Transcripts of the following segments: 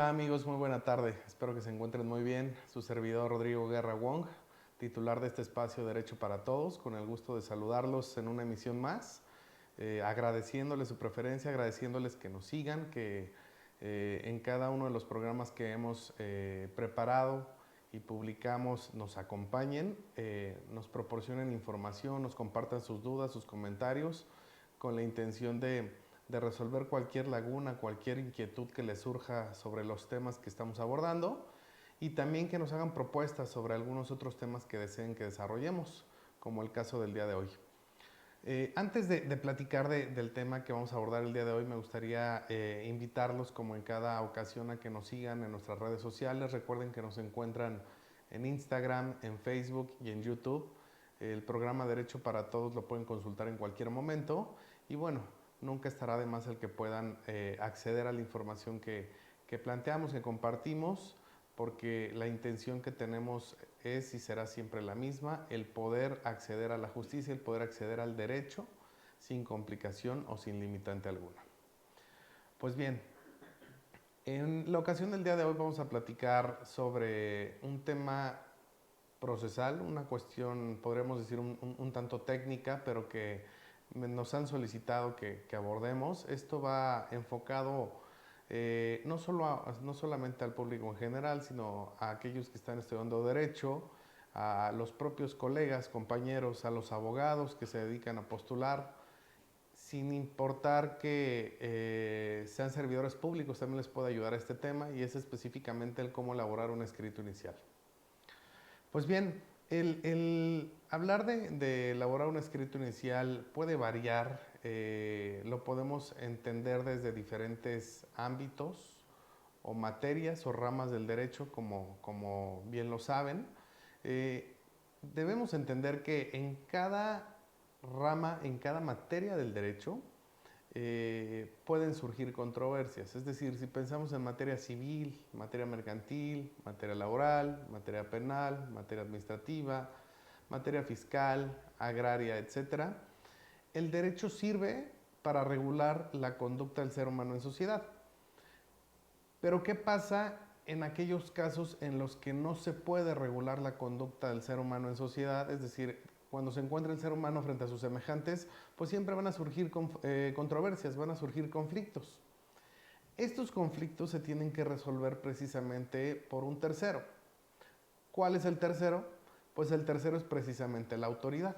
Hola amigos, muy buena tarde. Espero que se encuentren muy bien. Su servidor Rodrigo Guerra Wong, titular de este espacio Derecho para Todos, con el gusto de saludarlos en una emisión más, agradeciéndoles su preferencia, agradeciéndoles que nos sigan, que en cada uno de los programas que hemos preparado y publicamos nos acompañen, nos proporcionen información, nos compartan sus dudas, sus comentarios, con la intención de resolver cualquier laguna, cualquier inquietud que les surja sobre los temas que estamos abordando, y también que nos hagan propuestas sobre algunos otros temas que deseen que desarrollemos, como el caso del día de hoy. Antes de platicar del tema que vamos a abordar el día de hoy, me gustaría invitarlos, como en cada ocasión, a que nos sigan en nuestras redes sociales. Recuerden que nos encuentran en Instagram, en Facebook y en YouTube. El programa Derecho para Todos lo pueden consultar en cualquier momento. Y bueno, nunca estará de más el que puedan acceder a la información que planteamos, que compartimos, porque la intención que tenemos es y será siempre la misma: el poder acceder a la justicia, el poder acceder al derecho sin complicación o sin limitante alguna. Pues bien, en la ocasión del día de hoy vamos a platicar sobre un tema procesal, una cuestión, podríamos decir, un tanto técnica, pero que nos han solicitado que abordemos. Esto va enfocado no solamente al público en general, sino a aquellos que están estudiando Derecho, a los propios colegas, compañeros, a los abogados que se dedican a postular, sin importar que sean servidores públicos. También les puede ayudar a este tema, y es específicamente el cómo elaborar un escrito inicial. Pues bien, el hablar de elaborar un escrito inicial puede variar, lo podemos entender desde diferentes ámbitos o materias o ramas del derecho, como bien lo saben. Debemos entender que en cada rama, en cada materia del derecho, pueden surgir controversias. Es decir, si pensamos en materia civil, materia mercantil, materia laboral, materia penal, materia administrativa, materia fiscal, agraria, etc., el derecho sirve para regular la conducta del ser humano en sociedad. Pero ¿qué pasa en aquellos casos en los que no se puede regular la conducta del ser humano en sociedad? Es decir, cuando se encuentra el ser humano frente a sus semejantes, pues siempre van a surgir controversias, van a surgir conflictos. Estos conflictos se tienen que resolver precisamente por un tercero. ¿Cuál es el tercero? Pues el tercero es precisamente la autoridad.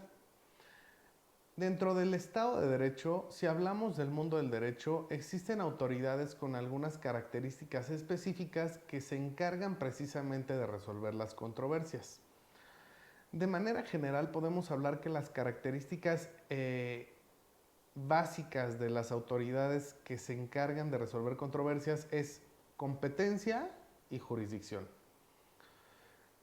Dentro del Estado de Derecho, si hablamos del mundo del derecho, existen autoridades con algunas características específicas que se encargan precisamente de resolver las controversias. De manera general, podemos hablar que las características básicas de las autoridades que se encargan de resolver controversias es competencia y jurisdicción.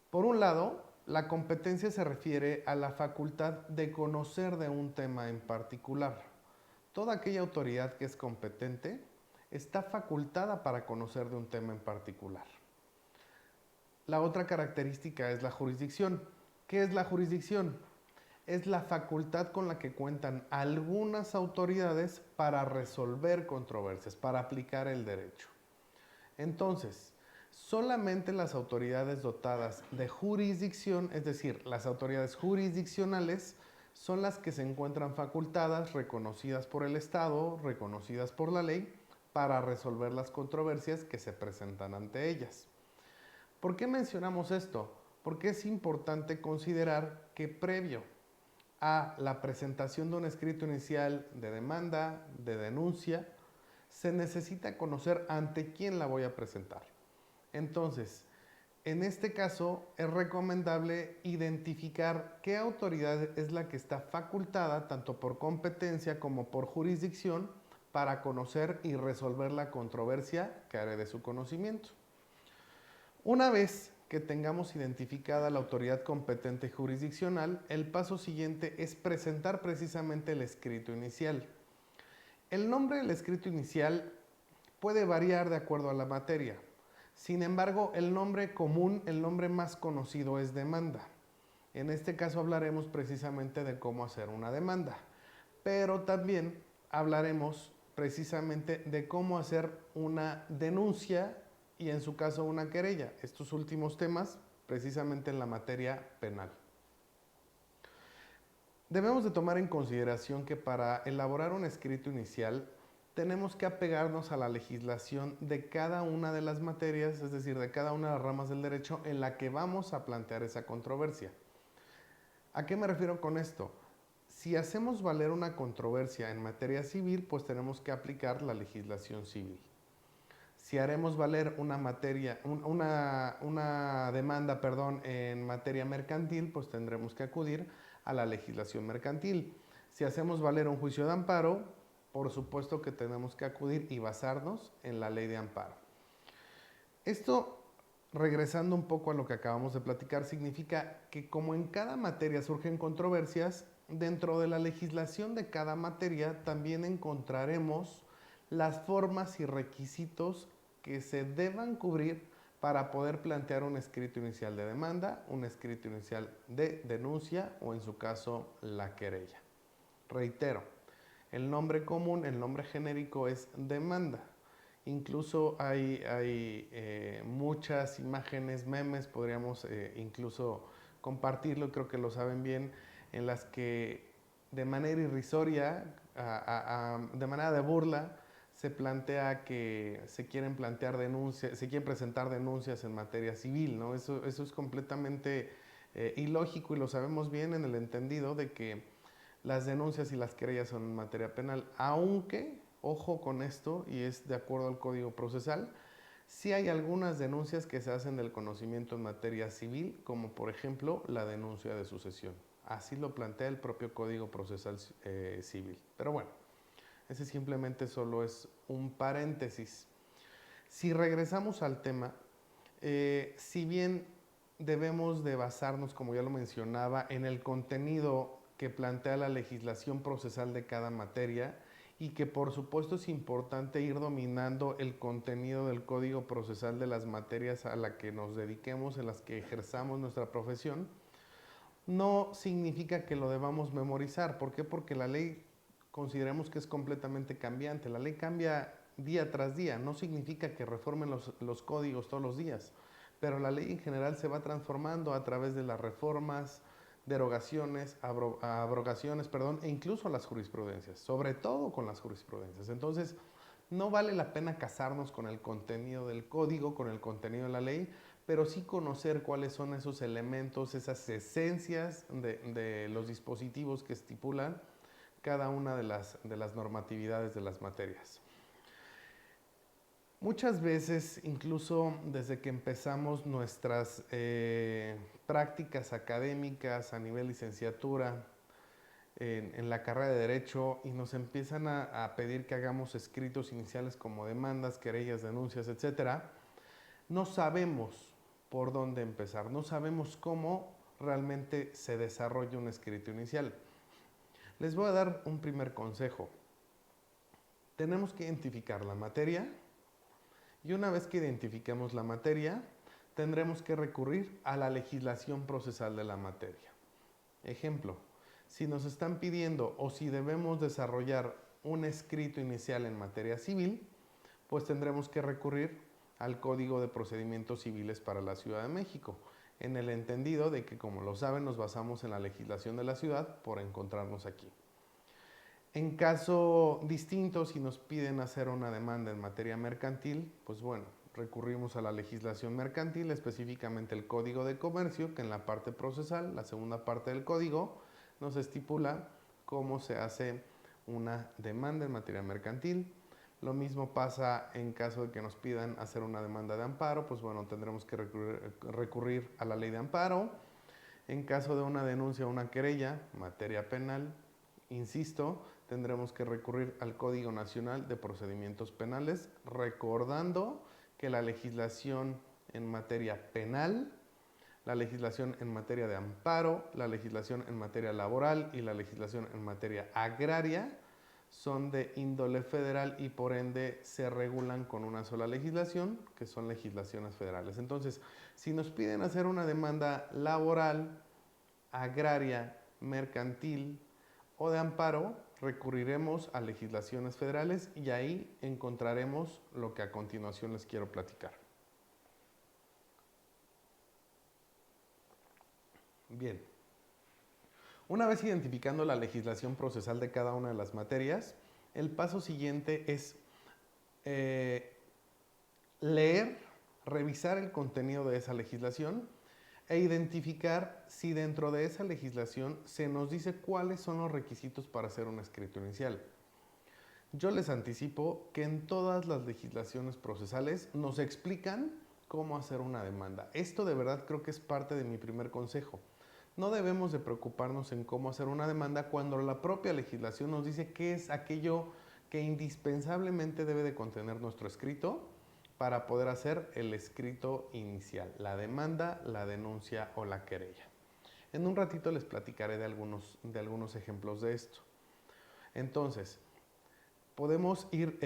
Por un lado, la competencia se refiere a la facultad de conocer de un tema en particular. Toda aquella autoridad que es competente está facultada para conocer de un tema en particular. La otra característica es la jurisdicción. ¿Qué es la jurisdicción? Es la facultad con la que cuentan algunas autoridades para resolver controversias, para aplicar el derecho. Entonces, solamente las autoridades dotadas de jurisdicción, es decir, las autoridades jurisdiccionales, son las que se encuentran facultadas, reconocidas por el Estado, reconocidas por la ley, para resolver las controversias que se presentan ante ellas. ¿Por qué mencionamos esto? Porque es importante considerar que previo a la presentación de un escrito inicial de demanda, de denuncia, se necesita conocer ante quién la voy a presentar. Entonces, en este caso es recomendable identificar qué autoridad es la que está facultada, tanto por competencia como por jurisdicción, para conocer y resolver la controversia que haré de su conocimiento. Una vez que tengamos identificada la autoridad competente jurisdiccional, el paso siguiente es presentar precisamente el escrito inicial. El nombre del escrito inicial puede variar de acuerdo a la materia. Sin embargo, el nombre común, el nombre más conocido, es demanda. En este caso hablaremos precisamente de cómo hacer una demanda, pero también hablaremos precisamente de cómo hacer una denuncia y en su caso una querella. Estos últimos temas precisamente en la materia penal. Debemos de tomar en consideración que para elaborar un escrito inicial tenemos que apegarnos a la legislación de cada una de las materias, es decir, de cada una de las ramas del derecho en la que vamos a plantear esa controversia. ¿A qué me refiero con esto? Si hacemos valer una controversia en materia civil, pues tenemos que aplicar la legislación civil. Si haremos valer una demanda, en materia mercantil, pues tendremos que acudir a la legislación mercantil. Si hacemos valer un juicio de amparo, por supuesto que tenemos que acudir y basarnos en la ley de amparo. Esto, regresando un poco a lo que acabamos de platicar, significa que como en cada materia surgen controversias, dentro de la legislación de cada materia también encontraremos las formas y requisitos que se deban cubrir para poder plantear un escrito inicial de demanda, un escrito inicial de denuncia o en su caso la querella. Reitero, el nombre común, el nombre genérico es demanda. Incluso hay muchas imágenes, memes, podríamos incluso compartirlo, creo que lo saben bien, en las que de manera irrisoria, de manera de burla, se plantea que se quieren plantear denuncias, se quieren presentar denuncias en materia civil, ¿no? Eso es completamente ilógico y lo sabemos bien en el entendido de que las denuncias y las querellas son en materia penal, aunque, ojo con esto, y es de acuerdo al Código Procesal, sí hay algunas denuncias que se hacen del conocimiento en materia civil, como por ejemplo la denuncia de sucesión. Así lo plantea el propio Código Procesal Civil. Pero bueno, ese simplemente solo es un paréntesis. Si regresamos al tema, si bien debemos de basarnos, como ya lo mencionaba, en el contenido que plantea la legislación procesal de cada materia y que por supuesto es importante ir dominando el contenido del Código Procesal de las materias a las que nos dediquemos, en las que ejerzamos nuestra profesión, no significa que lo debamos memorizar. ¿Por qué? Porque la ley consideremos que es completamente cambiante. La ley cambia día tras día. No significa que reformen los códigos todos los días, pero la ley en general se va transformando a través de las reformas, derogaciones, abrogaciones, e incluso las jurisprudencias, sobre todo con las jurisprudencias. Entonces, no vale la pena casarnos con el contenido del código, con el contenido de la ley, pero sí conocer cuáles son esos elementos, esas esencias de los dispositivos que estipulan cada una de las normatividades de las materias. Muchas veces, incluso desde que empezamos nuestras prácticas académicas a nivel licenciatura, en la carrera de Derecho, y nos empiezan a pedir que hagamos escritos iniciales como demandas, querellas, denuncias, etc., no sabemos por dónde empezar, no sabemos cómo realmente se desarrolla un escrito inicial. Les voy a dar un primer consejo. Tenemos que identificar la materia y una vez que identifiquemos la materia, tendremos que recurrir a la legislación procesal de la materia. Ejemplo, si nos están pidiendo o si debemos desarrollar un escrito inicial en materia civil, pues tendremos que recurrir al Código de Procedimientos Civiles para la Ciudad de México, en el entendido de que, como lo saben, nos basamos en la legislación de la ciudad por encontrarnos aquí. En caso distinto, si nos piden hacer una demanda en materia mercantil, pues bueno, recurrimos a la legislación mercantil, específicamente el Código de Comercio, que en la parte procesal, la segunda parte del código, nos estipula cómo se hace una demanda en materia mercantil. Lo mismo pasa en caso de que nos pidan hacer una demanda de amparo, pues bueno, tendremos que recurrir a la ley de amparo. En caso de una denuncia o una querella, materia penal, insisto, tendremos que recurrir al Código Nacional de Procedimientos Penales, recordando que la legislación en materia penal, la legislación en materia de amparo, la legislación en materia laboral y la legislación en materia agraria son de índole federal y por ende se regulan con una sola legislación, que son legislaciones federales. Entonces, si nos piden hacer una demanda laboral, agraria, mercantil o de amparo, recurriremos a legislaciones federales y ahí encontraremos lo que a continuación les quiero platicar. Bien. Una vez identificando la legislación procesal de cada una de las materias, el paso siguiente es leer, revisar el contenido de esa legislación e identificar si dentro de esa legislación se nos dice cuáles son los requisitos para hacer un escrito inicial. Yo les anticipo que en todas las legislaciones procesales nos explican cómo hacer una demanda. Esto de verdad creo que es parte de mi primer consejo. No debemos de preocuparnos en cómo hacer una demanda cuando la propia legislación nos dice qué es aquello que indispensablemente debe de contener nuestro escrito para poder hacer el escrito inicial, la demanda, la denuncia o la querella. En un ratito les platicaré de algunos ejemplos de esto. Entonces, podemos ir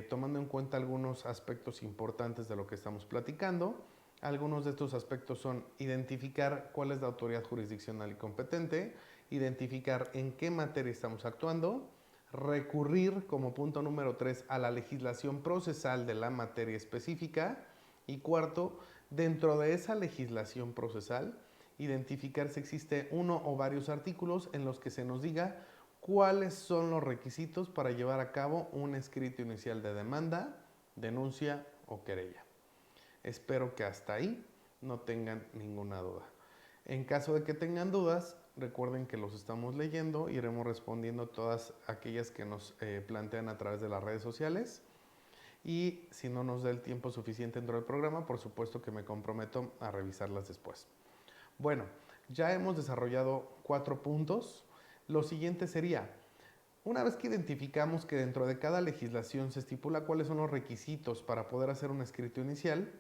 tomando en cuenta algunos aspectos importantes de lo que estamos platicando. Algunos de estos aspectos son identificar cuál es la autoridad jurisdiccional y competente, identificar en qué materia estamos actuando, recurrir como punto número 3 a la legislación procesal de la materia específica y cuarto, dentro de esa legislación procesal, identificar si existe uno o varios artículos en los que se nos diga cuáles son los requisitos para llevar a cabo un escrito inicial de demanda, denuncia o querella. Espero que hasta ahí no tengan ninguna duda. En caso de que tengan dudas, recuerden que los estamos leyendo, iremos respondiendo todas aquellas que nos plantean a través de las redes sociales y si no nos da el tiempo suficiente dentro del programa, por supuesto que me comprometo a revisarlas después. Bueno, ya hemos desarrollado 4 puntos. Lo siguiente sería, una vez que identificamos que dentro de cada legislación se estipula cuáles son los requisitos para poder hacer un escrito inicial,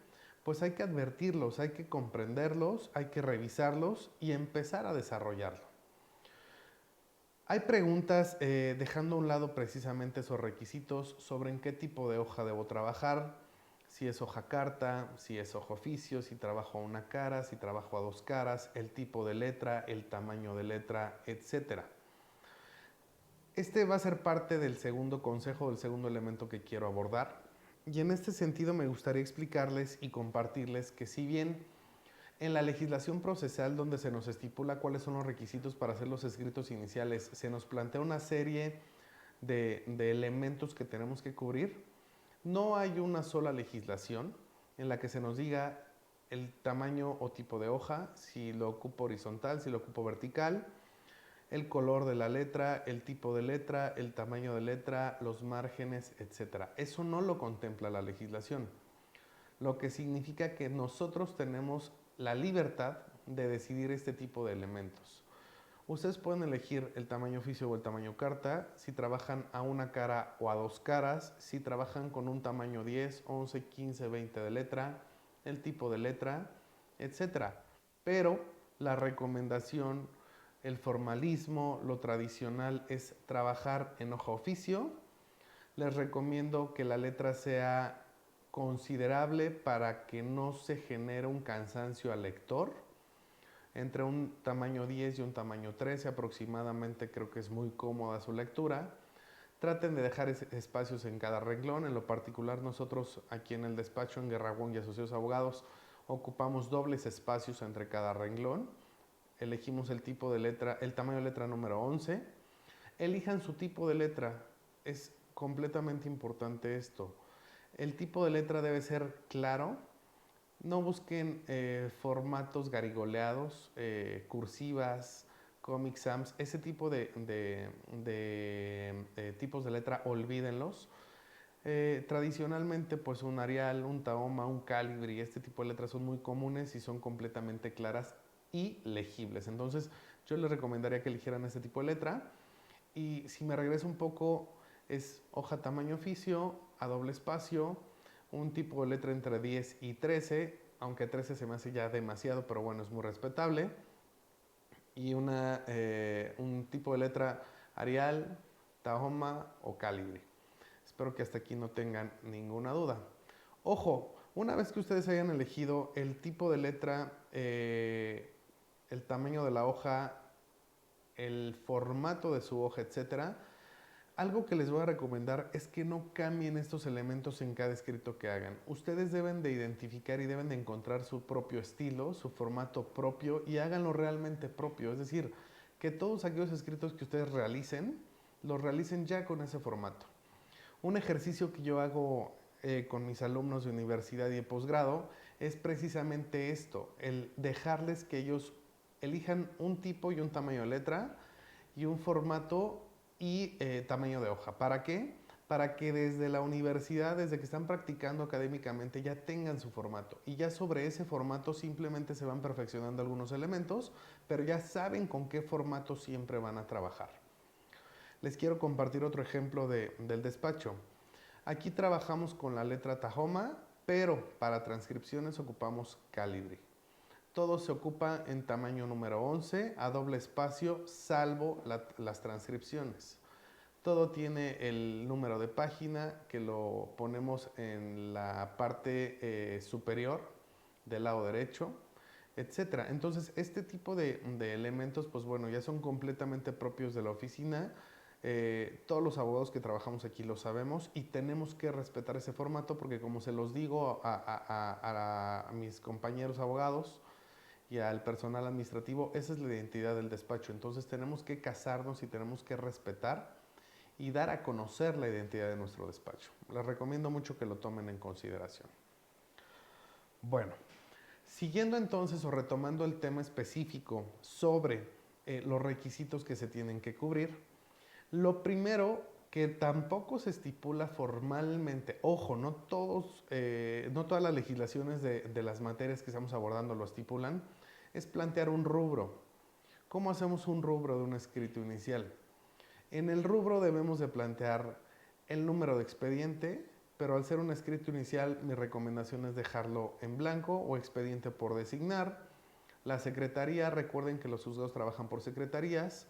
pues hay que advertirlos, hay que comprenderlos, hay que revisarlos y empezar a desarrollarlo. Hay preguntas, dejando a un lado precisamente esos requisitos, sobre en qué tipo de hoja debo trabajar, si es hoja carta, si es hoja oficio, si trabajo a una cara, si trabajo a 2 caras, el tipo de letra, el tamaño de letra, etc. Este va a ser parte del segundo consejo, del segundo elemento que quiero abordar. Y en este sentido me gustaría explicarles y compartirles que si bien en la legislación procesal donde se nos estipula cuáles son los requisitos para hacer los escritos iniciales, se nos plantea una serie de elementos que tenemos que cubrir, no hay una sola legislación en la que se nos diga el tamaño o tipo de hoja, si lo ocupo horizontal, si lo ocupo vertical, el color de la letra, el tipo de letra, el tamaño de letra, los márgenes, etc. Eso no lo contempla la legislación, lo que significa que nosotros tenemos la libertad de decidir este tipo de elementos. Ustedes pueden elegir el tamaño oficio o el tamaño carta, si trabajan a una cara o a 2 caras, si trabajan con un tamaño 10, 11, 15, 20 de letra, el tipo de letra, etc. Pero la recomendación, el formalismo, lo tradicional es trabajar en hoja oficio. Les recomiendo que la letra sea considerable para que no se genere un cansancio al lector. Entre un tamaño 10 y un tamaño 13 aproximadamente creo que es muy cómoda su lectura. Traten de dejar espacios en cada renglón. En lo particular nosotros aquí en el despacho en Guerra Wong y Asociados Abogados ocupamos dobles espacios entre cada renglón. Elegimos el tipo de letra, el tamaño de letra número 11. Elijan su tipo de letra. Es completamente importante esto. El tipo de letra debe ser claro. No busquen formatos garigoleados, cursivas, Comic Sans. Ese tipo de tipos de letra, olvídenlos. Tradicionalmente, pues un Arial, un Tahoma, un Calibri, este tipo de letras son muy comunes y son completamente claras y legibles. Entonces, yo les recomendaría que eligieran este tipo de letra. Y si me regreso un poco, es hoja tamaño oficio, a doble espacio, un tipo de letra entre 10 y 13, aunque 13 se me hace ya demasiado, pero bueno, es muy respetable. Y un tipo de letra Arial, Tahoma o Calibri. Espero que hasta aquí no tengan ninguna duda. Ojo, una vez que ustedes hayan elegido el tipo de letra, el tamaño de la hoja, el formato de su hoja, etc., Algo que les voy a recomendar es que no cambien estos elementos en cada escrito que hagan. Ustedes deben de identificar y deben de encontrar su propio estilo, su formato propio y háganlo realmente propio. Es decir, que todos aquellos escritos que ustedes realicen, los realicen ya con ese formato. Un ejercicio que yo hago con mis alumnos de universidad y de posgrado es precisamente esto, el dejarles que ellos elijan un tipo y un tamaño de letra y un formato y tamaño de hoja. ¿Para qué? Para que desde la universidad, desde que están practicando académicamente, ya tengan su formato. Y ya sobre ese formato simplemente se van perfeccionando algunos elementos, pero ya saben con qué formato siempre van a trabajar. Les quiero compartir otro ejemplo del despacho. Aquí trabajamos con la letra Tahoma, pero para transcripciones ocupamos Calibri. Todo se ocupa en tamaño número 11, a doble espacio, salvo las transcripciones. Todo tiene el número de página que lo ponemos en la parte superior del lado derecho, etcétera. Entonces, este tipo de elementos, pues bueno, ya son completamente propios de la oficina. Todos los abogados que trabajamos aquí lo sabemos y tenemos que respetar ese formato porque, como se los digo a mis compañeros abogados y al personal administrativo, esa es la identidad del despacho. Entonces tenemos que casarnos y tenemos que respetar y dar a conocer la identidad de nuestro despacho. Les recomiendo mucho que lo tomen en consideración. Bueno, siguiendo entonces o retomando el tema específico sobre los requisitos que se tienen que cubrir, lo primero que tampoco se estipula formalmente, ojo, no todas las legislaciones de las materias que estamos abordando lo estipulan, es plantear un rubro. ¿Cómo hacemos un rubro de un escrito inicial? En el rubro debemos de plantear el número de expediente, pero al ser un escrito inicial mi recomendación es dejarlo en blanco o expediente por designar. La secretaría, recuerden que los juzgados trabajan por secretarías,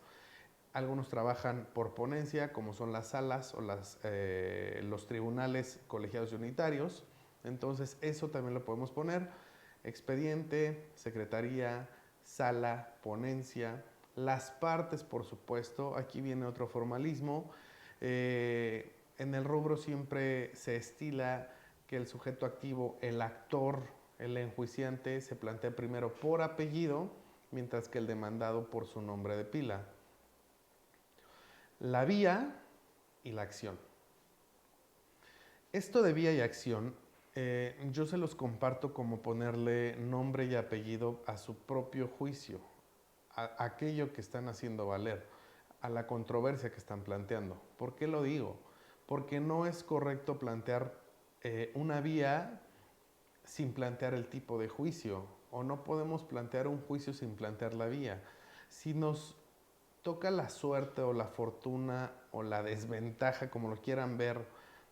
algunos trabajan por ponencia, como son las salas o los tribunales colegiados y unitarios. Entonces eso también lo podemos poner. Expediente, secretaría, sala, ponencia. Las partes, por supuesto. Aquí viene otro formalismo. En el rubro siempre se estila que el sujeto activo, el actor, el enjuiciante, se plantea primero por apellido, mientras que el demandado por su nombre de pila. La vía y la acción. Esto de vía y acción, yo se los comparto como ponerle nombre y apellido a su propio juicio, a aquello que están haciendo valer, a la controversia que están planteando. ¿Por qué lo digo? Porque no es correcto plantear una vía sin plantear el tipo de juicio, o no podemos plantear un juicio sin plantear la vía. Si nos toca la suerte o la fortuna o la desventaja, como lo quieran ver,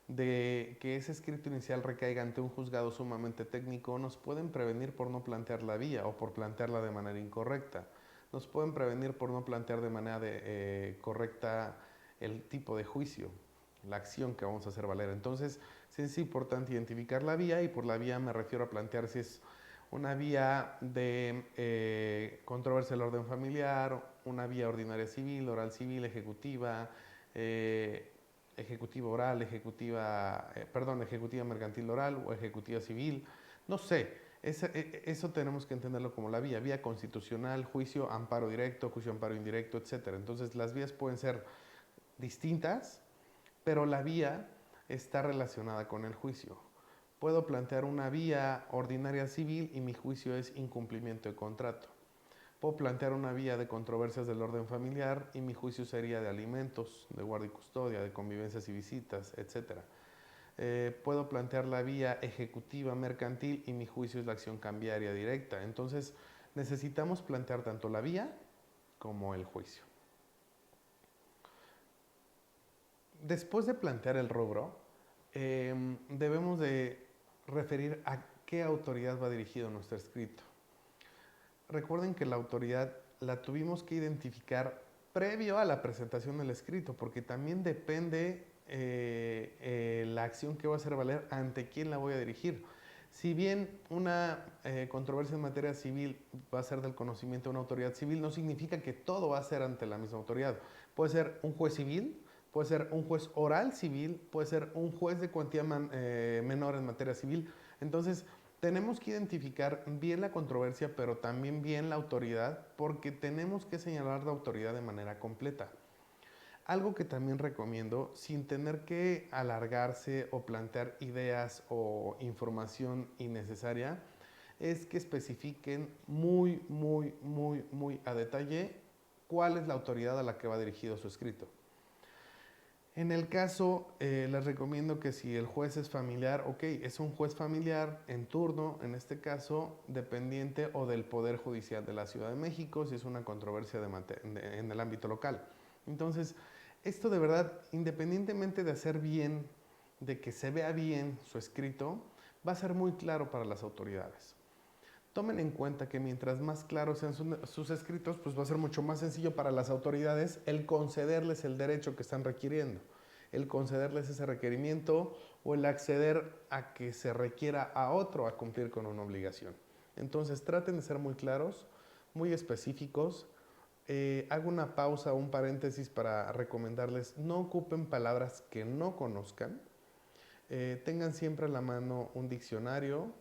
de que ese escrito inicial recaiga ante un juzgado sumamente técnico, nos pueden prevenir por no plantear la vía o por plantearla de manera incorrecta. Nos pueden prevenir por no plantear de manera correcta el tipo de juicio, la acción que vamos a hacer valer. Entonces, sí es importante identificar la vía, y por la vía me refiero a plantear si es una vía de controversia del orden familiar, una vía ordinaria civil, oral civil, ejecutiva, ejecutiva oral, ejecutiva mercantil oral o ejecutiva civil. No sé, eso tenemos que entenderlo como la vía constitucional, juicio, amparo directo, juicio, amparo indirecto, etc. Entonces las vías pueden ser distintas, pero la vía está relacionada con el juicio. Puedo plantear una vía ordinaria civil y mi juicio es incumplimiento de contrato. Puedo plantear una vía de controversias del orden familiar y mi juicio sería de alimentos, de guardia y custodia, de convivencias y visitas, etc. Puedo plantear la vía ejecutiva mercantil y mi juicio es la acción cambiaria directa. Entonces necesitamos plantear tanto la vía como el juicio. Después de plantear el rubro, debemos de referir a qué autoridad va dirigido nuestro escrito. Recuerden que la autoridad la tuvimos que identificar previo a la presentación del escrito, porque también depende la acción que voy a hacer valer ante quién la voy a dirigir. Si bien una controversia en materia civil va a ser del conocimiento de una autoridad civil, no significa que todo va a ser ante la misma autoridad. Puede ser un juez civil puede ser un juez oral civil, puede ser un juez de cuantía menor en materia civil. Entonces, tenemos que identificar bien la controversia, pero también bien la autoridad, porque tenemos que señalar la autoridad de manera completa. Algo que también recomiendo, sin tener que alargarse o plantear ideas o información innecesaria, es que especifiquen muy a detalle cuál es la autoridad a la que va dirigido su escrito. En el caso, les recomiendo que si el juez es familiar, ok, es un juez familiar en turno, en este caso, dependiente o del Poder Judicial de la Ciudad de México, si es una controversia en el ámbito local. Entonces, esto de verdad, independientemente de hacer bien, de que se vea bien su escrito, va a ser muy claro para las autoridades. Tomen en cuenta que mientras más claros sean sus escritos, pues va a ser mucho más sencillo para las autoridades el concederles el derecho que están requiriendo, el concederles ese requerimiento o el acceder a que se requiera a otro a cumplir con una obligación. Entonces traten de ser muy claros, muy específicos. Hago una pausa, un paréntesis para recomendarles no ocupen palabras que no conozcan. Tengan siempre a la mano un diccionario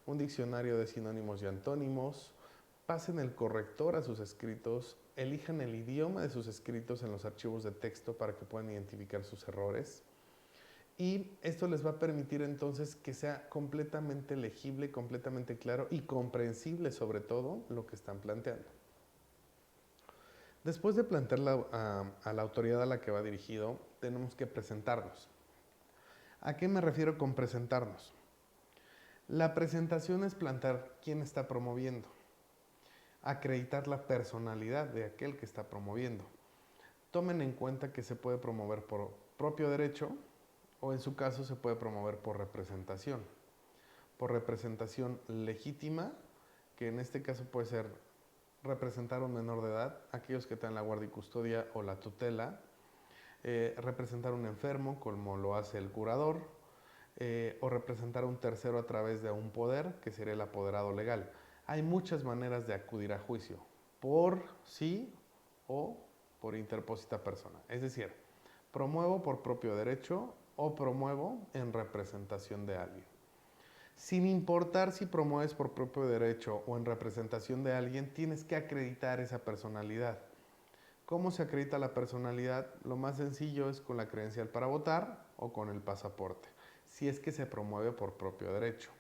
de sinónimos y antónimos, pasen el corrector a sus escritos, elijan el idioma de sus escritos en los archivos de texto para que puedan identificar sus errores. Y esto les va a permitir entonces que sea completamente legible, completamente claro y comprensible sobre todo lo que están planteando. Después de plantear a la autoridad a la que va dirigido, tenemos que presentarnos. ¿A qué me refiero con presentarnos? La presentación es plantear quién está promoviendo, acreditar la personalidad de aquel que está promoviendo. Tomen en cuenta que se puede promover por propio derecho o en su caso se puede promover por representación legítima, que en este caso puede ser representar a un menor de edad, aquellos que tengan la guardia y custodia o la tutela, representar a un enfermo como lo hace el curador, o representar a un tercero a través de un poder, que sería el apoderado legal. Hay muchas maneras de acudir a juicio, por sí o por interpósita persona. Es decir, promuevo por propio derecho o promuevo en representación de alguien. Sin importar si promueves por propio derecho o en representación de alguien, tienes que acreditar esa personalidad. ¿Cómo se acredita la personalidad? Lo más sencillo es con la credencial para votar o con el pasaporte, si es que se promueve por propio derecho.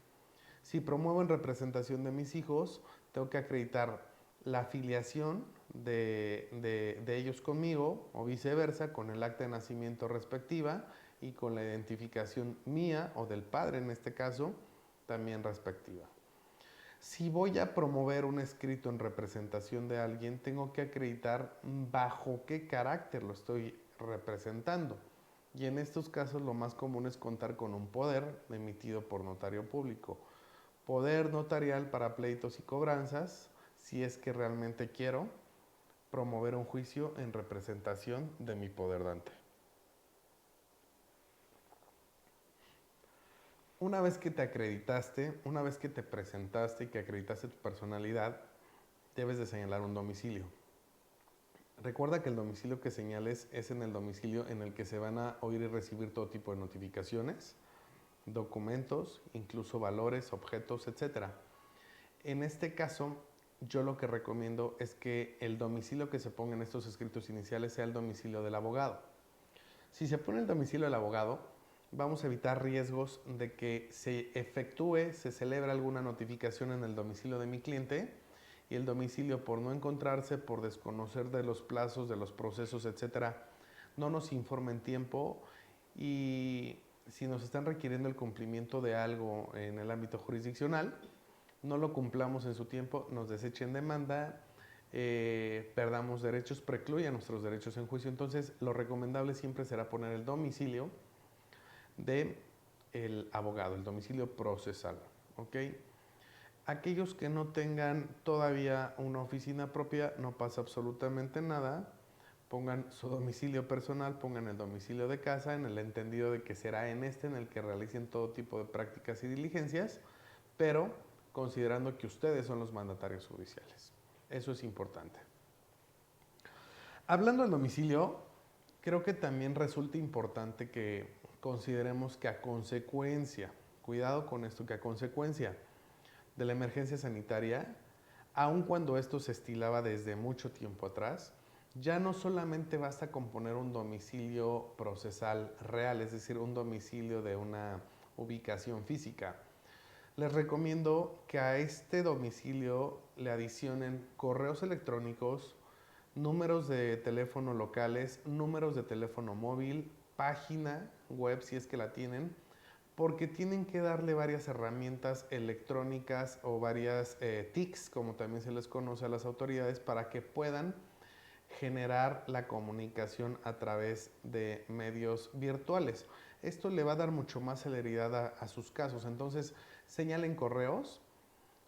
Si promuevo en representación de mis hijos, tengo que acreditar la afiliación de ellos conmigo o viceversa con el acta de nacimiento respectiva y con la identificación mía o del padre en este caso también respectiva. Si voy a promover un escrito en representación de alguien, tengo que acreditar bajo qué carácter lo estoy representando. Y en estos casos lo más común es contar con un poder emitido por notario público. Poder notarial para pleitos y cobranzas, si es que realmente quiero promover un juicio en representación de mi poder dante. Una vez que te acreditaste, una vez que te presentaste y que acreditaste tu personalidad, debes de señalar un domicilio. Recuerda que el domicilio que señales es en el domicilio en el que se van a oír y recibir todo tipo de notificaciones, documentos, incluso valores, objetos, etc. En este caso, yo lo que recomiendo es que el domicilio que se ponga en estos escritos iniciales sea el domicilio del abogado. Si se pone el domicilio del abogado, vamos a evitar riesgos de que se efectúe, se celebre alguna notificación en el domicilio de mi cliente y el domicilio, por no encontrarse, por desconocer de los plazos, de los procesos, etcétera, no nos informa en tiempo y si nos están requiriendo el cumplimiento de algo en el ámbito jurisdiccional, no lo cumplamos en su tiempo, nos desechen demanda, perdamos derechos, precluyan nuestros derechos en juicio. Entonces, lo recomendable siempre será poner el domicilio del abogado, el domicilio procesal, ¿ok? Aquellos que no tengan todavía una oficina propia, no pasa absolutamente nada. Pongan su domicilio personal, pongan el domicilio de casa, en el entendido de que será en el que realicen todo tipo de prácticas y diligencias, pero considerando que ustedes son los mandatarios judiciales. Eso es importante. Hablando del domicilio, Creo que también resulta importante que consideremos que a consecuencia, cuidado con esto, que a consecuencia de la emergencia sanitaria, aun cuando esto se estilaba desde mucho tiempo atrás, ya no solamente basta con poner un domicilio procesal real, es decir, un domicilio de una ubicación física. Les recomiendo que a este domicilio le adicionen correos electrónicos, números de teléfono locales, números de teléfono móvil, página web si es que la tienen, porque tienen que darle varias herramientas electrónicas o varias TICs, como también se les conoce a las autoridades, para que puedan generar la comunicación a través de medios virtuales. Esto le va a dar mucho más celeridad a sus casos. Entonces, señalen correos,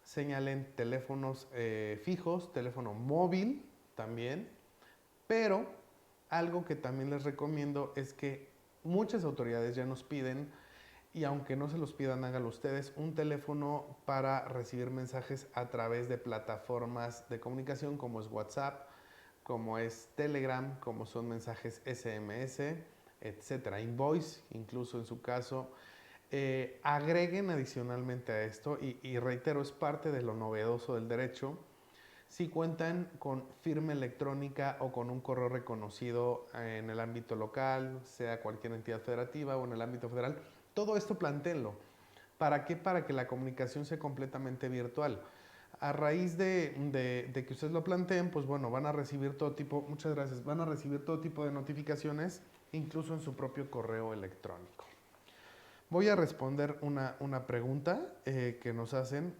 señalen teléfonos fijos, teléfono móvil también, pero algo que también les recomiendo es que muchas autoridades ya nos piden, y aunque no se los pidan, háganlo ustedes, un teléfono para recibir mensajes a través de plataformas de comunicación como es WhatsApp, como es Telegram, como son mensajes SMS, etcétera, Invoice, incluso en su caso. Agreguen adicionalmente a esto, y reitero, es parte de lo novedoso del derecho, si cuentan con firma electrónica o con un correo reconocido en el ámbito local, sea cualquier entidad federativa o en el ámbito federal, todo esto plantéenlo. ¿Para qué? Para que la comunicación sea completamente virtual. A raíz de que ustedes lo planteen, pues bueno, van a recibir todo tipo, muchas gracias, van a recibir todo tipo de notificaciones, incluso en su propio correo electrónico. Voy a responder una pregunta que nos hacen.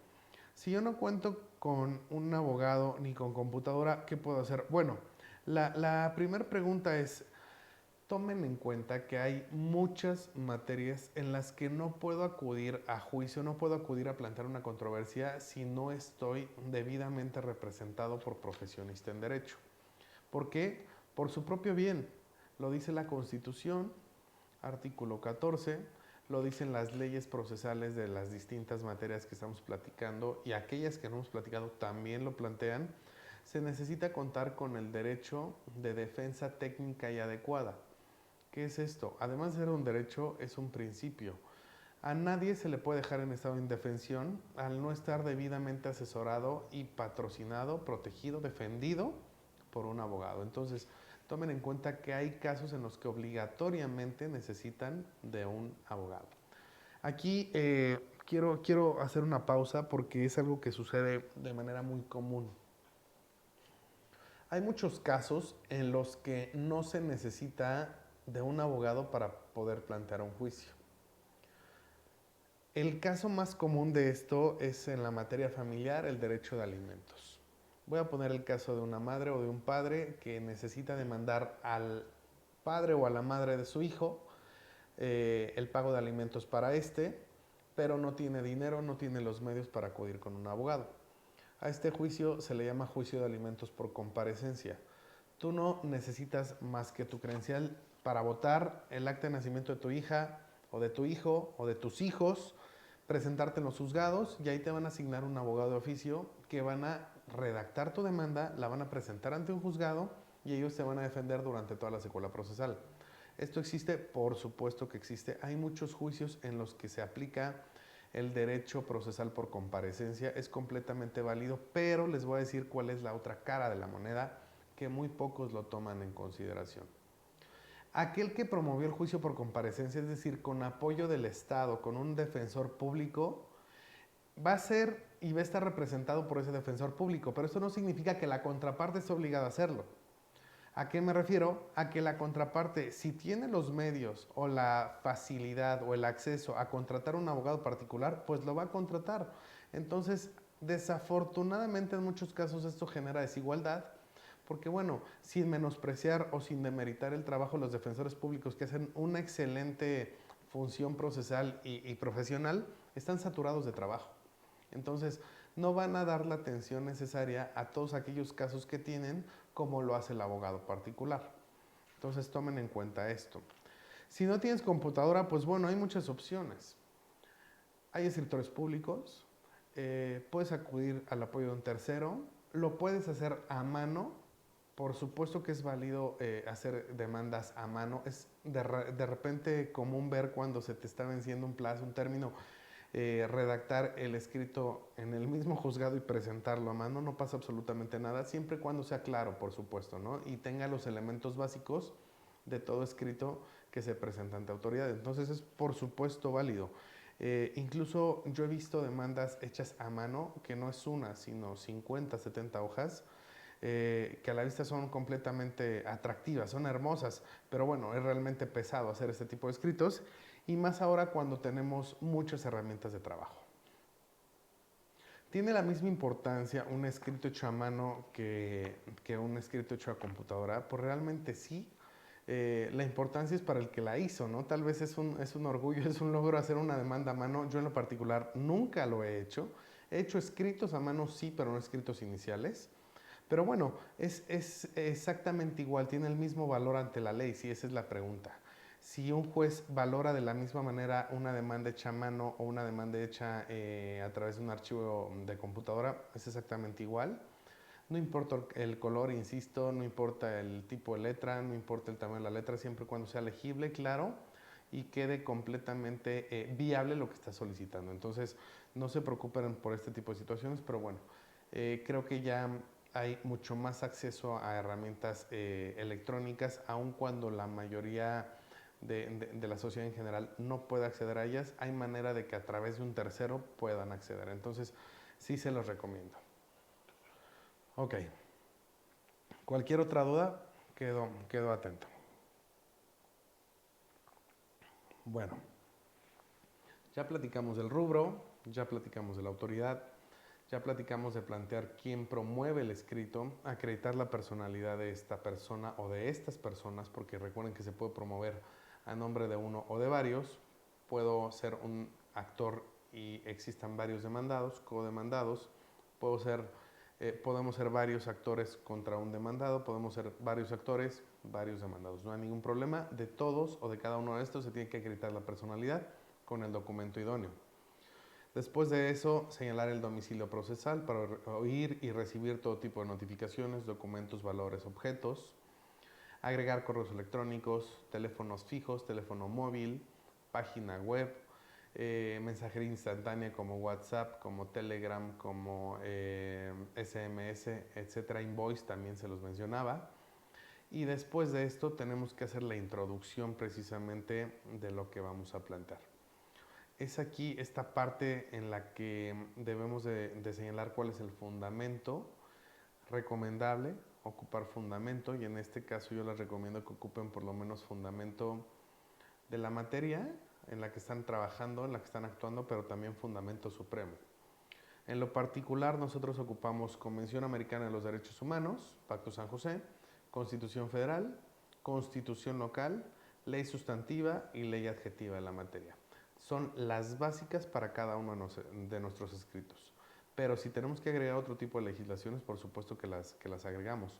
Si yo no cuento con un abogado ni con computadora, ¿qué puedo hacer? Bueno, la primera pregunta es, tomen en cuenta que hay muchas materias en las que no puedo acudir a juicio, no puedo acudir a plantear una controversia si no estoy debidamente representado por profesionista en derecho. ¿Por qué? Por su propio bien. Lo dice la Constitución, artículo 14, lo dicen las leyes procesales de las distintas materias que estamos platicando, y aquellas que no hemos platicado también lo plantean. Se necesita contar con el derecho de defensa técnica y adecuada. ¿Qué es esto? Además de ser un derecho, es un principio. A nadie se le puede dejar en estado de indefensión al no estar debidamente asesorado y patrocinado, protegido, defendido por un abogado. Entonces, tomen en cuenta que hay casos en los que obligatoriamente necesitan de un abogado. Aquí quiero hacer una pausa porque es algo que sucede de manera muy común. Hay muchos casos en los que no se necesita de un abogado para poder plantear un juicio. El caso más común de esto es en la materia familiar, el derecho de alimentos. Voy a poner el caso de una madre o de un padre que necesita demandar al padre o a la madre de su hijo el pago de alimentos para este, pero no tiene dinero, no tiene los medios para acudir con un abogado. A este juicio se le llama juicio de alimentos por comparecencia. Tú no necesitas más que tu credencial para votar, el acta de nacimiento de tu hija o de tu hijo o de tus hijos, presentarte en los juzgados, y ahí te van a asignar un abogado de oficio que van a redactar tu demanda, la van a presentar ante un juzgado y ellos te van a defender durante toda la secuela procesal. ¿Esto existe? Por supuesto que existe. Hay muchos juicios en los que se aplica el derecho procesal por comparecencia. Es completamente válido, pero les voy a decir cuál es la otra cara de la moneda que muy pocos lo toman en consideración. Aquel que promovió el juicio por comparecencia, es decir, con apoyo del Estado, con un defensor público, va a ser y va a estar representado por ese defensor público, pero esto no significa que la contraparte esté obligada a hacerlo. ¿A qué me refiero? A que la contraparte, si tiene los medios o la facilidad o el acceso a contratar un abogado particular, pues lo va a contratar. Entonces, desafortunadamente en muchos casos esto genera desigualdad, porque bueno, sin menospreciar o sin demeritar el trabajo de los defensores públicos que hacen una excelente función procesal y profesional, están saturados de trabajo. Entonces, no van a dar la atención necesaria a todos aquellos casos que tienen, como lo hace el abogado particular. Entonces, tomen en cuenta esto. Si no tienes computadora, pues bueno, hay muchas opciones. Hay escritores públicos, puedes acudir al apoyo de un tercero, lo puedes hacer a mano por supuesto que es válido hacer demandas a mano. Es de repente común ver cuando se te está venciendo un plazo, un término, redactar el escrito en el mismo juzgado y presentarlo a mano. No pasa absolutamente nada, siempre y cuando sea claro, por supuesto, ¿no? Y tenga los elementos básicos de todo escrito que se presenta ante autoridades. Entonces es por supuesto válido. Incluso yo he visto demandas hechas a mano que no es una, sino 50, 70 hojas, que a la vista son completamente atractivas, son hermosas, pero bueno, es realmente pesado hacer este tipo de escritos y más ahora cuando tenemos muchas herramientas de trabajo. ¿Tiene la misma importancia un escrito hecho a mano que un escrito hecho a computadora? Pues realmente sí. La importancia es para el que la hizo, ¿no? Tal vez es un orgullo, es un logro hacer una demanda a mano. Yo en lo particular nunca lo he hecho. He hecho escritos a mano, sí, pero no escritos iniciales. Pero bueno, es exactamente igual, tiene el mismo valor ante la ley, si esa es la pregunta. Si un juez valora de la misma manera una demanda hecha a mano o una demanda hecha a través de un archivo de computadora, es exactamente igual. No importa el color, insisto, no importa el tipo de letra, no importa el tamaño de la letra, siempre y cuando sea legible, claro, y quede completamente viable lo que está solicitando. Entonces, no se preocupen por este tipo de situaciones, pero bueno, creo que ya hay mucho más acceso a herramientas electrónicas, aun cuando la mayoría de la sociedad en general no puede acceder a ellas, hay manera de que a través de un tercero puedan acceder. Entonces, sí se los recomiendo. Ok. Cualquier otra duda, quedo atento. Bueno, ya platicamos del rubro, ya platicamos de la autoridad, ya platicamos de plantear quién promueve el escrito, acreditar la personalidad de esta persona o de estas personas, porque recuerden que se puede promover a nombre de uno o de varios. Puedo ser un actor y existan varios demandados, codemandados. Podemos ser varios actores contra un demandado, podemos ser varios actores, varios demandados. No hay ningún problema. De todos o de cada uno de estos se tiene que acreditar la personalidad con el documento idóneo. Después de eso, señalar el domicilio procesal para oír y recibir todo tipo de notificaciones, documentos, valores, objetos. Agregar correos electrónicos, teléfonos fijos, teléfono móvil, página web, mensajería instantánea como WhatsApp, como Telegram, como SMS, etcétera. Invoice también se los mencionaba. Y después de esto tenemos que hacer la introducción precisamente de lo que vamos a plantear. Es aquí esta parte en la que debemos de señalar cuál es el fundamento recomendable, ocupar fundamento, y en este caso yo les recomiendo que ocupen por lo menos fundamento de la materia en la que están trabajando, en la que están actuando, pero también fundamento supremo. En lo particular, nosotros ocupamos Convención Americana de los Derechos Humanos, Pacto San José, Constitución Federal, Constitución Local, Ley Sustantiva y Ley Adjetiva de la materia. Son las básicas para cada uno de nuestros escritos. Pero si tenemos que agregar otro tipo de legislaciones, por supuesto que las agregamos.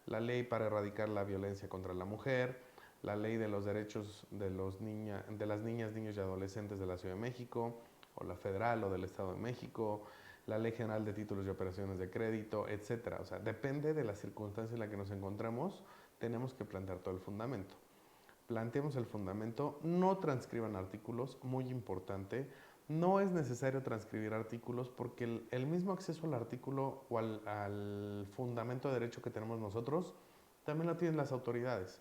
La ley para erradicar la violencia contra la mujer, la ley de los derechos de las niñas, niños y adolescentes de la Ciudad de México, o la federal o del Estado de México, la Ley General de Títulos y Operaciones de Crédito, etc. O sea, depende de la circunstancia en la que nos encontramos, tenemos que plantear todo el fundamento. Planteemos el fundamento, no transcriban artículos, muy importante. No es necesario transcribir artículos porque el mismo acceso al artículo o al fundamento de derecho que tenemos nosotros también lo tienen las autoridades.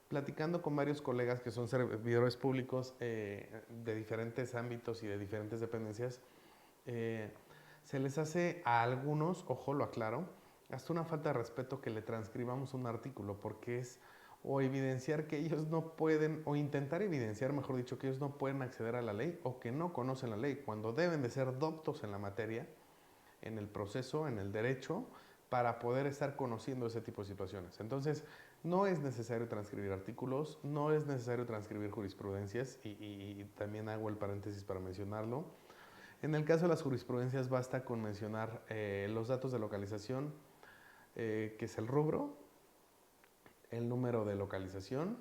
Platicando con varios colegas que son servidores públicos de diferentes ámbitos y de diferentes dependencias, se les hace a algunos, ojo, lo aclaro, hasta una falta de respeto que le transcribamos un artículo, porque es o evidenciar que ellos no pueden, o intentar evidenciar, mejor dicho, que ellos no pueden acceder a la ley o que no conocen la ley, cuando deben de ser doctos en la materia, en el proceso, en el derecho, para poder estar conociendo ese tipo de situaciones. Entonces, no es necesario transcribir artículos, no es necesario transcribir jurisprudencias, y también hago el paréntesis para mencionarlo. En el caso de las jurisprudencias basta con mencionar los datos de localización, que es el rubro, el número de localización,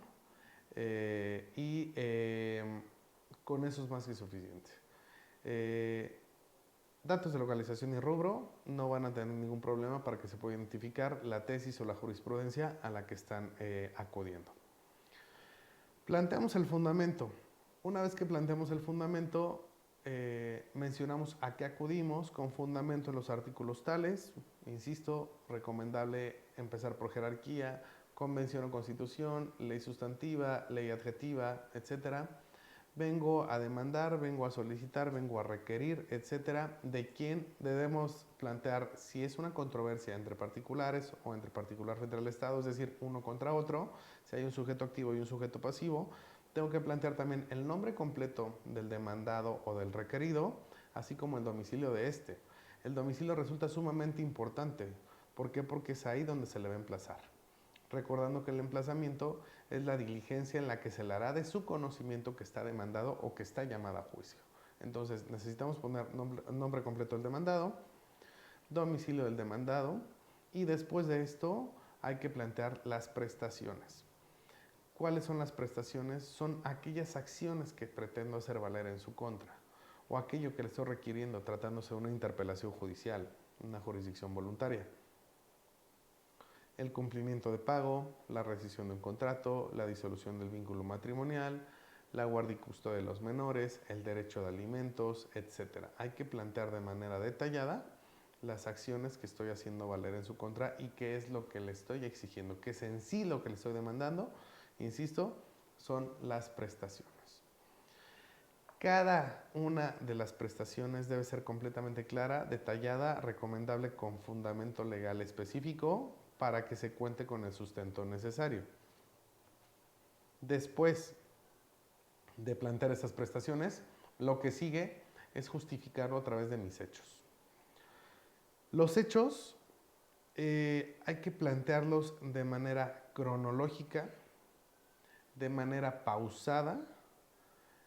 con eso es más que suficiente. Datos de localización y rubro no van a tener ningún problema para que se pueda identificar la tesis o la jurisprudencia a la que están acudiendo. Planteamos el fundamento. Una vez que planteamos el fundamento, mencionamos a qué acudimos con fundamento en los artículos tales. Insisto, recomendable empezar por jerarquía, convención o constitución, ley sustantiva, ley adjetiva, etcétera. Vengo a demandar, vengo a solicitar, vengo a requerir, etcétera, de quién debemos plantear si es una controversia entre particulares o entre particular frente al Estado, es decir, uno contra otro, si hay un sujeto activo y un sujeto pasivo. Tengo que plantear también el nombre completo del demandado o del requerido, así como el domicilio de este. El domicilio resulta sumamente importante. ¿Por qué? Porque es ahí donde se le va a emplazar. Recordando que el emplazamiento es la diligencia en la que se le hará de su conocimiento que está demandado o que está llamada a juicio. Entonces necesitamos poner nombre completo del demandado, domicilio del demandado y después de esto hay que plantear las prestaciones. ¿Cuáles son las prestaciones? Son aquellas acciones que pretendo hacer valer en su contra o aquello que le estoy requiriendo tratándose de una interpelación judicial, una jurisdicción voluntaria. El cumplimiento de pago, la rescisión de un contrato, la disolución del vínculo matrimonial, la guardia y custodia de los menores, el derecho de alimentos, etc. Hay que plantear de manera detallada las acciones que estoy haciendo valer en su contra y qué es lo que le estoy exigiendo, qué es en sí lo que le estoy demandando. Insisto, son las prestaciones. Cada una de las prestaciones debe ser completamente clara, detallada, recomendable con fundamento legal específico, para que se cuente con el sustento necesario. Después de plantear estas prestaciones, lo que sigue es justificarlo a través de mis hechos. Los hechos hay que plantearlos de manera cronológica, de manera pausada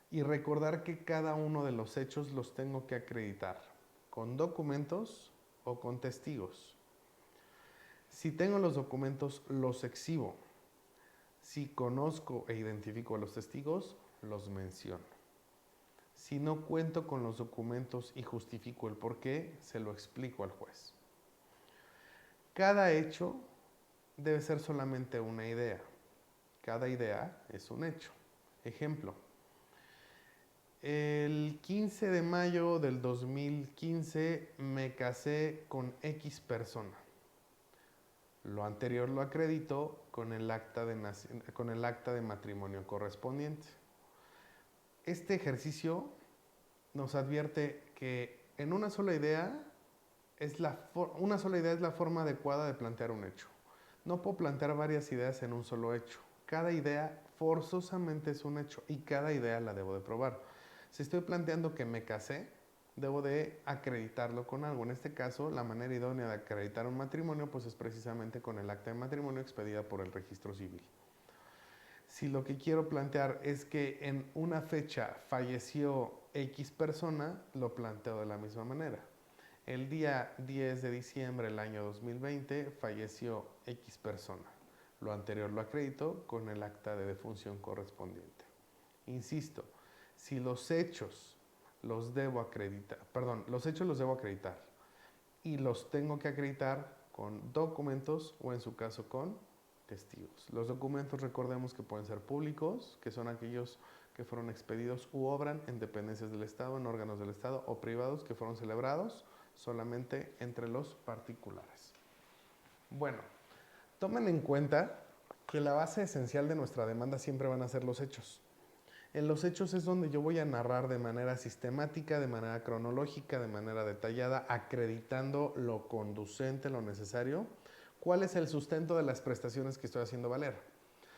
y recordar que cada uno de los hechos los tengo que acreditar con documentos o con testigos. Si tengo los documentos, los exhibo. Si conozco e identifico a los testigos, los menciono. Si no cuento con los documentos y justifico el porqué, se lo explico al juez. Cada hecho debe ser solamente una idea. Cada idea es un hecho. Ejemplo, el 15 de mayo del 2015 me casé con X persona. Lo anterior lo acredito con el acta de matrimonio correspondiente. Este ejercicio nos advierte que en una sola idea es la forma adecuada de plantear un hecho. No puedo plantear varias ideas en un solo hecho. Cada idea forzosamente es un hecho y cada idea la debo de probar. Si estoy planteando que me casé, debo de acreditarlo con algo. En este caso, la manera idónea de acreditar un matrimonio pues es precisamente con el acta de matrimonio expedida por el registro civil. Si lo que quiero plantear es que en una fecha falleció X persona, lo planteo de la misma manera. El día 10 de diciembre del año 2020 falleció X persona. Lo anterior lo acredito con el acta de defunción correspondiente. Insisto, si los hechos los debo acreditar y los tengo que acreditar con documentos o en su caso con testigos. Los documentos recordemos que pueden ser públicos, que son aquellos que fueron expedidos u obran en dependencias del Estado, en órganos del Estado o privados que fueron celebrados solamente entre los particulares. Bueno, tomen en cuenta que la base esencial de nuestra demanda siempre van a ser los hechos. En los hechos es donde yo voy a narrar de manera sistemática, de manera cronológica, de manera detallada, acreditando lo conducente, lo necesario. ¿Cuál es el sustento de las prestaciones que estoy haciendo valer?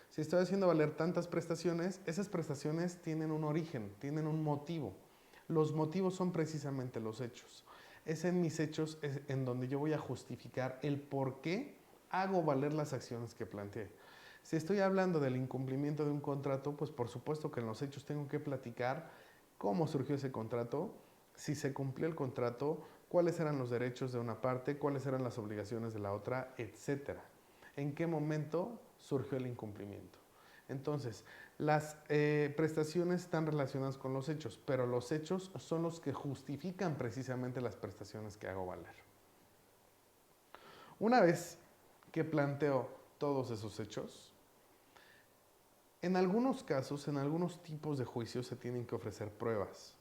Si estoy haciendo valer tantas prestaciones, esas prestaciones tienen un origen, tienen un motivo. Los motivos son precisamente los hechos. Es en mis hechos en donde yo voy a justificar el por qué hago valer las acciones que planteé. Si estoy hablando del incumplimiento de un contrato, pues por supuesto que en los hechos tengo que platicar cómo surgió ese contrato, si se cumplió el contrato, cuáles eran los derechos de una parte, cuáles eran las obligaciones de la otra, etc. ¿En qué momento surgió el incumplimiento? Entonces, Las prestaciones están relacionadas con los hechos, pero los hechos son los que justifican precisamente las prestaciones que hago valer. Una vez que planteo todos esos hechos, en algunos casos, en algunos tipos de juicios se tienen que ofrecer pruebas.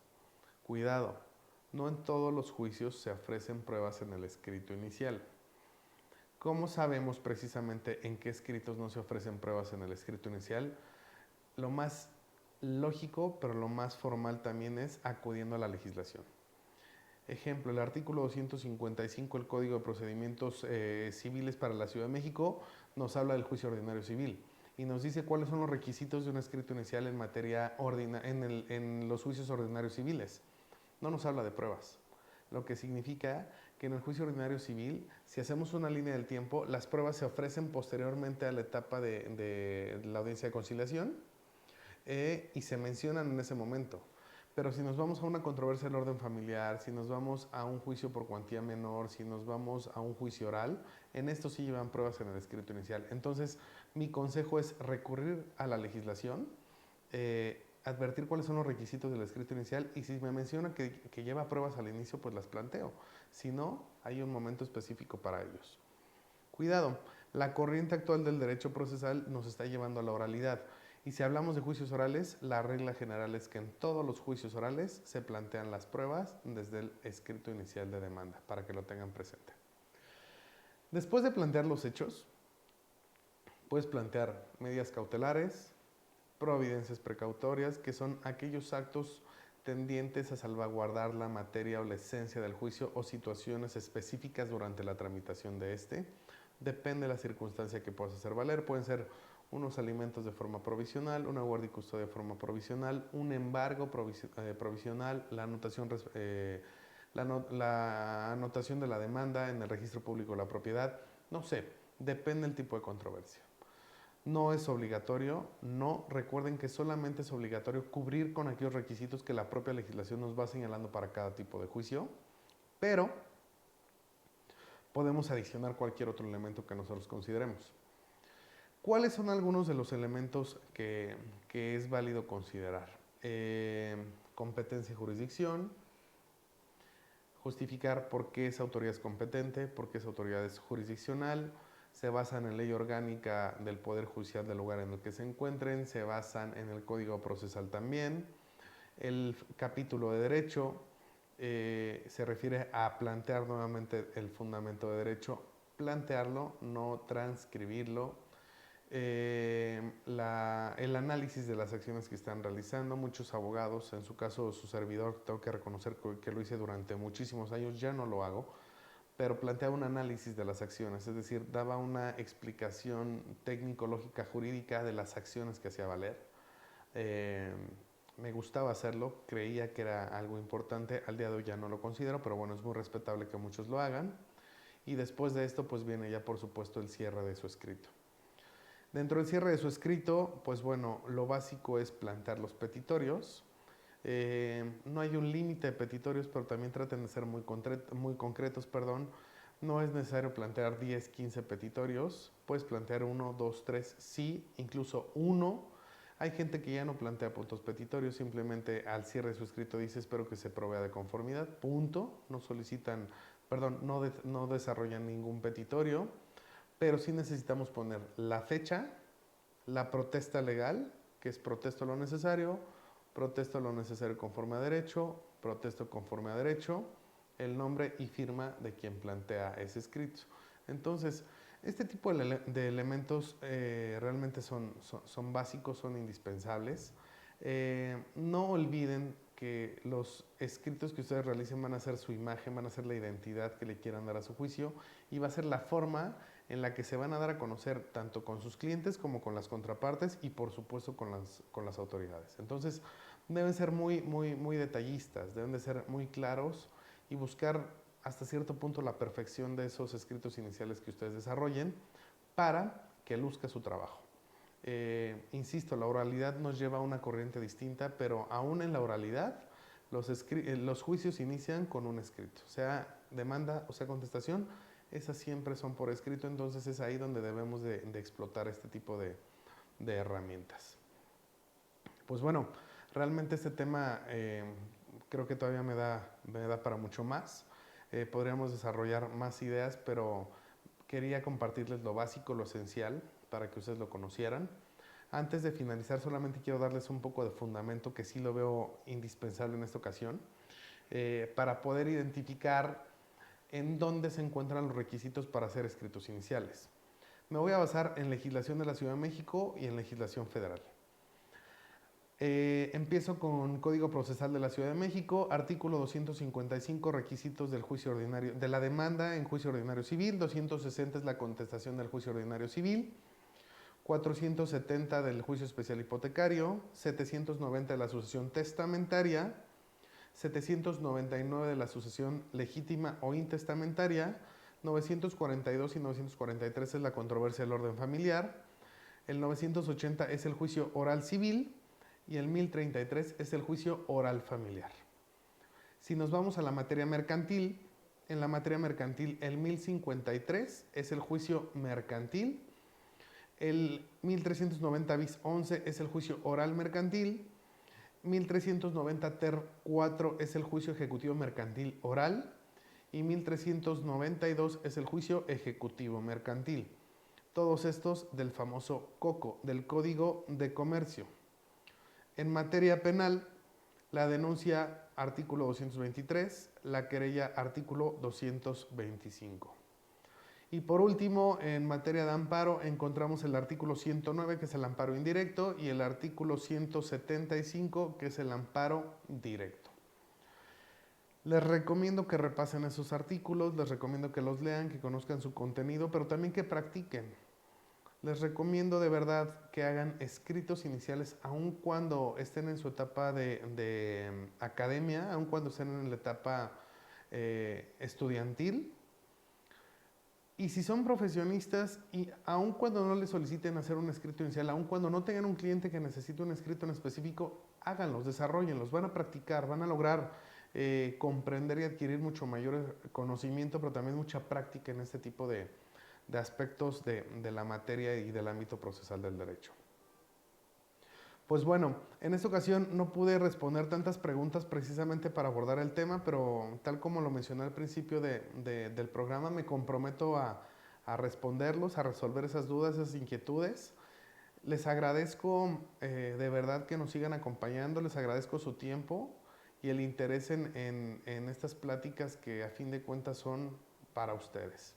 Cuidado, no en todos los juicios se ofrecen pruebas en el escrito inicial. ¿Cómo sabemos precisamente en qué escritos no se ofrecen pruebas en el escrito inicial? Lo más lógico, pero lo más formal también es acudiendo a la legislación. Ejemplo, el artículo 255 del Código de Procedimientos Civiles para la Ciudad de México nos habla del juicio ordinario civil y nos dice cuáles son los requisitos de un escrito inicial en materia en los juicios ordinarios civiles. No nos habla de pruebas, lo que significa que en el juicio ordinario civil, si hacemos una línea del tiempo, las pruebas se ofrecen posteriormente a la etapa de la audiencia de conciliación y se mencionan en ese momento. Pero si nos vamos a una controversia del orden familiar, si nos vamos a un juicio por cuantía menor, si nos vamos a un juicio oral, en esto sí llevan pruebas en el escrito inicial. Entonces, mi consejo es recurrir a la legislación, advertir cuáles son los requisitos del escrito inicial y si me menciona que lleva pruebas al inicio, pues las planteo. Si no, hay un momento específico para ellos. Cuidado, la corriente actual del derecho procesal nos está llevando a la oralidad. Y si hablamos de juicios orales, la regla general es que en todos los juicios orales se plantean las pruebas desde el escrito inicial de demanda, para que lo tengan presente. Después de plantear los hechos, puedes plantear medidas cautelares, providencias precautorias, que son aquellos actos tendientes a salvaguardar la materia o la esencia del juicio o situaciones específicas durante la tramitación de este. Depende de la circunstancia que puedas hacer valer. Pueden ser unos alimentos de forma provisional, una guardia y custodia de forma provisional, un embargo provisional, la anotación de la demanda en el registro público de la propiedad. No sé, depende del tipo de controversia. No es obligatorio, no, recuerden que solamente es obligatorio cubrir con aquellos requisitos que la propia legislación nos va señalando para cada tipo de juicio, pero podemos adicionar cualquier otro elemento que nosotros consideremos. ¿Cuáles son algunos de los elementos que es válido considerar? Competencia y jurisdicción, justificar por qué esa autoridad es competente, por qué esa autoridad es jurisdiccional, se basan en ley orgánica del Poder Judicial del lugar en el que se encuentren, se basan en el Código Procesal también. El capítulo de derecho se refiere a plantear nuevamente el fundamento de derecho, plantearlo, no transcribirlo. El análisis de las acciones que están realizando. Muchos abogados, en su caso su servidor, tengo que reconocer que lo hice durante muchísimos años, ya no lo hago, pero planteaba un análisis de las acciones, es decir, daba una explicación técnico-lógica jurídica de las acciones que hacía valer. Me gustaba hacerlo, creía que era algo importante, al día de hoy ya no lo considero, pero bueno, es muy respetable que muchos lo hagan. Y después de esto, pues viene ya por supuesto el cierre de su escrito. Dentro del cierre de su escrito, pues bueno, lo básico es plantear los petitorios. No hay un límite de petitorios, pero también traten de ser muy concretos. No es necesario plantear 10, 15 petitorios. Puedes plantear 1, 2, 3, sí, incluso 1. Hay gente que ya no plantea puntos petitorios, simplemente al cierre de su escrito dice espero que se provea de conformidad, punto. No solicitan, no desarrollan ningún petitorio, pero sí necesitamos poner la fecha, la protesta legal, que es protesto lo necesario conforme a derecho, protesto conforme a derecho, el nombre y firma de quien plantea ese escrito. Entonces, este tipo de elementos realmente son básicos, son indispensables. No olviden que los escritos que ustedes realicen van a ser su imagen, van a ser la identidad que le quieran dar a su juicio y va a ser la forma en la que se van a dar a conocer tanto con sus clientes como con las contrapartes y por supuesto con las autoridades. Entonces deben ser muy detallistas, deben de ser muy claros y buscar hasta cierto punto la perfección de esos escritos iniciales que ustedes desarrollen para que luzca su trabajo. Insisto, la oralidad nos lleva a una corriente distinta, pero aún en la oralidad los juicios inician con un escrito, sea demanda o sea contestación, esas siempre son por escrito, entonces es ahí donde debemos de explotar este tipo de herramientas. Pues bueno, realmente este tema creo que todavía me da para mucho más. Podríamos desarrollar más ideas, pero quería compartirles lo básico, lo esencial, para que ustedes lo conocieran. Antes de finalizar, solamente quiero darles un poco de fundamento que sí lo veo indispensable en esta ocasión, para poder identificar en dónde se encuentran los requisitos para hacer escritos iniciales. Me voy a basar en legislación de la Ciudad de México y en legislación federal. Empiezo con Código Procesal de la Ciudad de México, artículo 255, requisitos del juicio ordinario, de la demanda en juicio ordinario civil, 260 es la contestación del juicio ordinario civil, 470 del juicio especial hipotecario, 790 de la sucesión testamentaria, 799 de la sucesión legítima o intestamentaria, 942 y 943 es la controversia del orden familiar, el 980 es el juicio oral civil y el 1033 es el juicio oral familiar. Si nos vamos a la materia mercantil, en la materia mercantil el 1053 es el juicio mercantil, el 1390 bis 11 es el juicio oral mercantil, 1390 ter 4 es el juicio ejecutivo mercantil oral y 1392 es el juicio ejecutivo mercantil. Todos estos del famoso COCO, del Código de Comercio. En materia penal, la denuncia artículo 223, la querella artículo 225. Y por último, en materia de amparo, encontramos el artículo 109, que es el amparo indirecto, y el artículo 175, que es el amparo directo. Les recomiendo que repasen esos artículos, les recomiendo que los lean, que conozcan su contenido, pero también que practiquen. Les recomiendo de verdad que hagan escritos iniciales, aun cuando estén en su etapa de academia, aun cuando estén en la etapa estudiantil. Y si son profesionistas, y aun cuando no les soliciten hacer un escrito inicial, aun cuando no tengan un cliente que necesite un escrito en específico, háganlos, desarrollenlos, van a practicar, van a lograr comprender y adquirir mucho mayor conocimiento, pero también mucha práctica en este tipo de aspectos de la materia y del ámbito procesal del derecho. Pues bueno, en esta ocasión no pude responder tantas preguntas precisamente para abordar el tema, pero tal como lo mencioné al principio del programa, me comprometo a responderlos, a resolver esas dudas, esas inquietudes. Les agradezco de verdad que nos sigan acompañando, les agradezco su tiempo y el interés en estas pláticas que a fin de cuentas son para ustedes.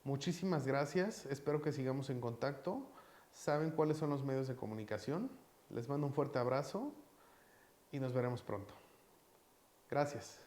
Muchísimas gracias, espero que sigamos en contacto. Saben cuáles son los medios de comunicación. Les mando un fuerte abrazo y nos veremos pronto. Gracias.